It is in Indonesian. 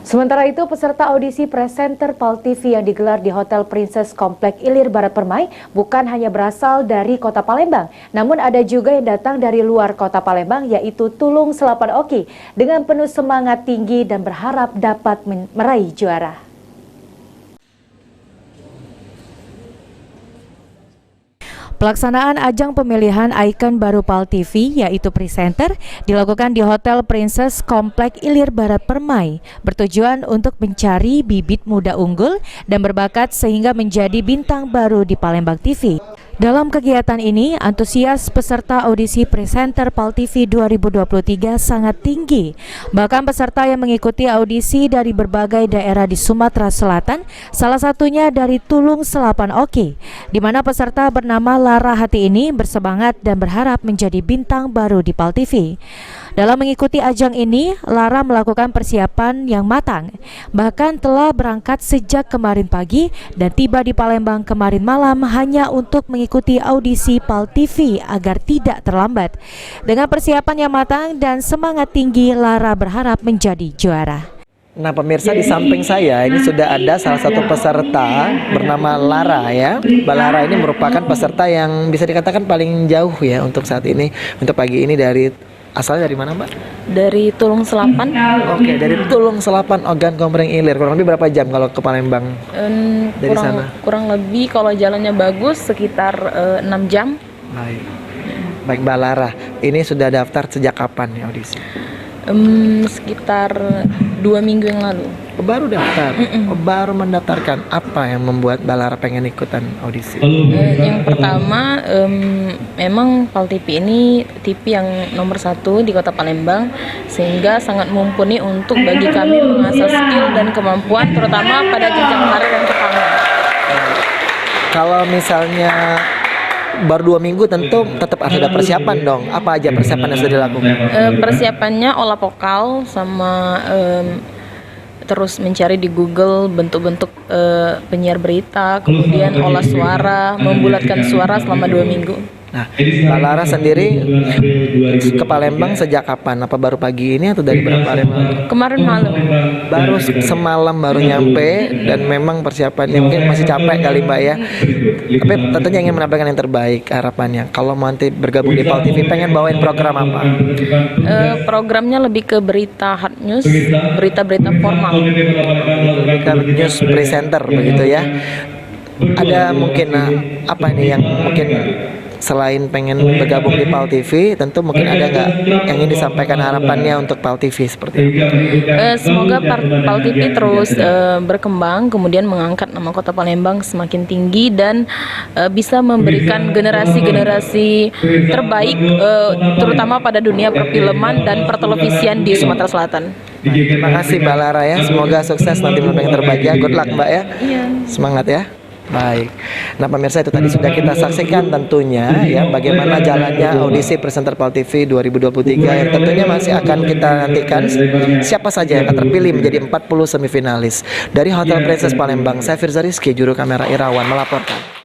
Sementara itu, peserta audisi presenter PAL TV yang digelar di Hotel Princess Komplek Ilir Barat Permai bukan hanya berasal dari kota Palembang, namun ada juga yang datang dari luar kota Palembang, yaitu Tulung Selapan Oki, dengan penuh semangat tinggi dan berharap dapat meraih juara. Pelaksanaan ajang pemilihan ikon baru PAL TV yaitu presenter dilakukan di Hotel Princess Komplek Ilir Barat Permai bertujuan untuk mencari bibit muda unggul dan berbakat sehingga menjadi bintang baru di Palembang TV. Dalam kegiatan ini, antusias peserta audisi presenter PAL TV 2023 sangat tinggi. Bahkan peserta yang mengikuti audisi dari berbagai daerah di Sumatera Selatan, salah satunya dari Tulung Selapan Oki, di mana peserta bernama Lara Hati ini bersemangat dan berharap menjadi bintang baru di PAL TV. Dalam mengikuti ajang ini, Lara melakukan persiapan yang matang, bahkan telah berangkat sejak kemarin pagi dan tiba di Palembang kemarin malam hanya untuk mengikuti audisi PAL TV agar tidak terlambat. Dengan persiapan yang matang dan semangat tinggi, Lara berharap menjadi juara. Nah pemirsa, di samping saya ini sudah ada salah satu peserta bernama Lara ya. Mbak Lara ini merupakan peserta yang bisa dikatakan paling jauh ya untuk saat ini, untuk pagi ini. Asalnya dari mana, Mbak? Dari Tulung Selapan. Oke, dari Tulung Selapan, Ogan Komplek Ilir. Kurang lebih berapa jam kalau ke Palembang dari sana? Kurang lebih kalau jalannya bagus sekitar 6 jam. Baik Mbak Lara, ini sudah daftar sejak kapan ya audisi? Sekitar 2 minggu yang lalu. Baru daftar? Baru mendaftarkan. Apa yang membuat Mbak Lara pengen ikutan audisi? Yang pertama, memang PAL TV ini TV yang nomor 1 di kota Palembang, sehingga sangat mumpuni untuk bagi kami mengasah skill dan kemampuan, terutama pada jenjang karir yang pertama. Kalau misalnya baru 2 minggu, tentu tetap harus ada persiapan dong. Apa aja persiapan yang sudah dilakukan? Persiapannya olah vokal sama terus mencari di Google bentuk-bentuk penyiar berita, kemudian olah suara, membulatkan suara selama 2 minggu. Nah, Mbak Lara sendiri ke Palembang sejak kapan? Apa baru pagi ini atau dari berapa hari lalu? Kemarin malam. Baru semalam baru nyampe, dan memang persiapannya mungkin masih capek kali Mbak ya. Tapi tentunya ingin menampilkan yang terbaik harapannya. Kalau nanti bergabung di PAL TV, pengen bawain program apa? Programnya lebih ke berita hard news, berita-berita formal. Berita news presenter begitu ya. Ada mungkin apa nih yang mungkin selain pengen bergabung di PAL TV, tentu mungkin ada nggak yang ingin disampaikan harapannya untuk PAL TV seperti itu? Semoga PAL TV terus berkembang, kemudian mengangkat nama kota Palembang semakin tinggi dan bisa memberikan generasi-generasi terbaik, terutama pada dunia perfilman dan pertelevisian di Sumatera Selatan. Terima kasih Mbak Lara ya, semoga sukses nanti menuju yang terbaik ya. Good luck Mbak ya. Semangat ya. Baik. Nah pemirsa, itu tadi sudah kita saksikan tentunya ya bagaimana jalannya audisi presenter PAL TV 2023 yang tentunya masih akan kita nantikan siapa saja yang akan terpilih menjadi 40 semifinalis. Dari Hotel Princess Palembang, saya Firza Rizky, juru kamera Irawan melaporkan.